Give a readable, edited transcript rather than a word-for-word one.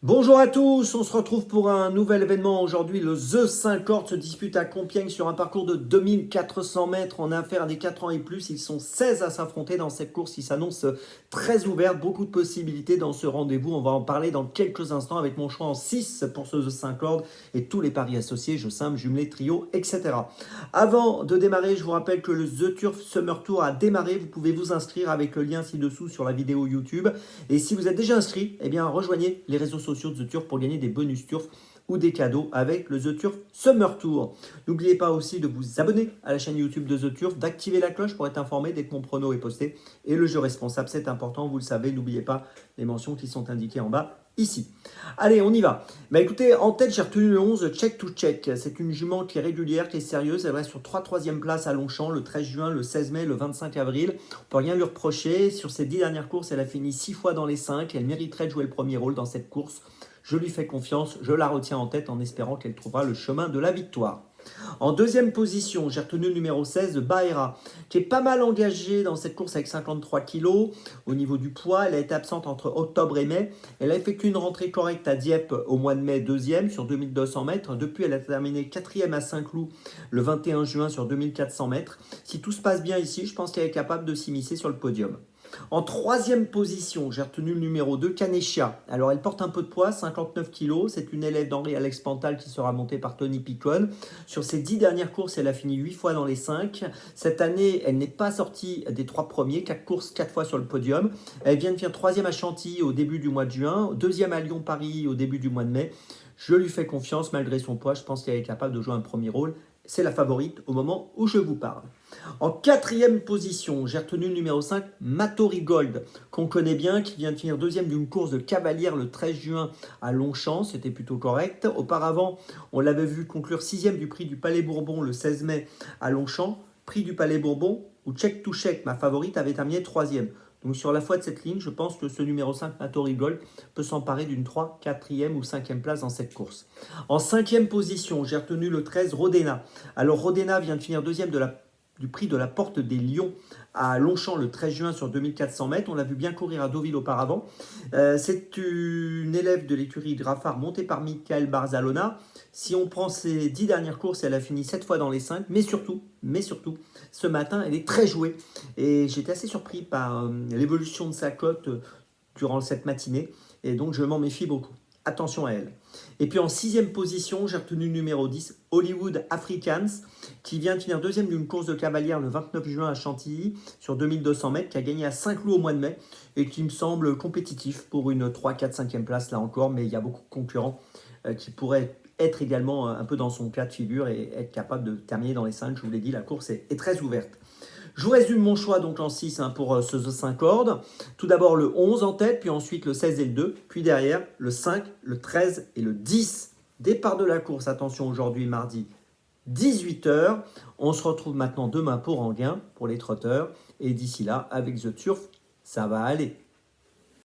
Bonjour à tous, on se retrouve pour un nouvel événement. Aujourd'hui, le The 50 se dispute à Compiègne sur un parcours de 2400 mètres. On a affaire à des 4 ans et plus. Ils sont 16 à s'affronter dans cette course qui s'annonce très ouverte. Beaucoup de possibilités dans ce rendez-vous. On va en parler dans quelques instants avec mon choix en 6 pour ce The 50 et tous les paris associés, jeux simples, jumelés, trio, etc. Avant de démarrer, je vous rappelle que le The Turf Summer Tour a démarré. Vous pouvez vous inscrire avec le lien ci-dessous sur la vidéo YouTube. Et si vous êtes déjà inscrit, eh bien rejoignez les réseaux sociaux de The Turf pour gagner des bonus Turf ou des cadeaux avec le The Turf Summer Tour. N'oubliez pas aussi de vous abonner à la chaîne YouTube de The Turf, d'activer la cloche pour être informé dès que mon prono est posté. Et le jeu responsable, c'est important, vous le savez, n'oubliez pas les mentions qui sont indiquées en bas ici. Allez, on y va. Bah écoutez, en tête, j'ai retenu le 11, Check to Check. C'est une jument qui est régulière, qui est sérieuse. Elle reste sur 3 troisième places à Longchamp, le 13 juin, le 16 mai, le 25 avril. On ne peut rien lui reprocher. Sur ses 10 dernières courses, elle a fini 6 fois dans les 5. Elle mériterait de jouer le premier rôle dans cette course. Je lui fais confiance, je la retiens en tête en espérant qu'elle trouvera le chemin de la victoire. En deuxième position, j'ai retenu le numéro 16, Baera, qui est pas mal engagée dans cette course avec 53 kg. Au niveau du poids, elle a été absente entre octobre et mai. Elle a effectué une rentrée correcte à Dieppe au mois de mai, deuxième sur 2200 mètres. Depuis, elle a terminé quatrième à Saint-Cloud le 21 juin sur 2400 mètres. Si tout se passe bien ici, je pense qu'elle est capable de s'immiscer sur le podium. En troisième position, j'ai retenu le numéro 2, Canechia. Alors, elle porte un peu de poids, 59 kg. C'est une élève d'Henri Alex Pantal qui sera montée par Tony Picon. Sur ses 10 dernières courses, elle a fini 8 fois dans les 5. Cette année, elle n'est pas sortie des 3 premiers. 4 courses, 4 fois sur le podium. Elle vient de finir 3e à Chantilly au début du mois de juin, 2e à Lyon-Paris au début du mois de mai. Je lui fais confiance malgré son poids. Je pense qu'elle est capable de jouer un premier rôle. C'est la favorite au moment où je vous parle. En quatrième position, j'ai retenu le numéro 5, Matori Gold, qu'on connaît bien, qui vient de finir deuxième d'une course de cavalière le 13 juin à Longchamp. C'était plutôt correct. Auparavant, on l'avait vu conclure 6e du prix du Palais Bourbon le 16 mai à Longchamp. Prix du Palais Bourbon, où Check to Check, ma favorite, avait terminé 3e. Donc sur la foi de cette ligne, je pense que ce numéro 5, Matori Gold, peut s'emparer d'une 3, 4e ou 5e place dans cette course. En 5e position, j'ai retenu le 13, Rodena. Alors Rodena vient de finir deuxième du prix de la Porte des Lions à Longchamp le 13 juin sur 2400 mètres. On l'a vu bien courir à Deauville auparavant. C'est une élève de l'écurie Graffard montée par Michael Barzalona. Si on prend ses 10 dernières courses, elle a fini 7 fois dans les 5. Mais surtout, ce matin, elle est très jouée. Et j'étais assez surpris par l'évolution de sa cote durant cette matinée. Et donc, je m'en méfie beaucoup. Attention à elle. Et puis en 6e position, j'ai retenu le numéro 10, Hollywood Africans, qui vient de finir deuxième d'une course de cavalière le 29 juin à Chantilly sur 2200 mètres, qui a gagné à Saint-Cloud au mois de mai et qui me semble compétitif pour une 3, 4, 5e place là encore, mais il y a beaucoup de concurrents qui pourraient être également un peu dans son cas de figure et être capable de terminer dans les 5. Je vous l'ai dit, la course est très ouverte. Je vous résume mon choix donc en 6 pour ce The 5 cordes. Tout d'abord le 11 en tête, puis ensuite le 16 et le 2, puis derrière le 5, le 13 et le 10. Départ de la course, attention aujourd'hui mardi 18h. On se retrouve maintenant demain pour Anguin, pour les trotteurs. Et d'ici là, avec The Turf, ça va aller.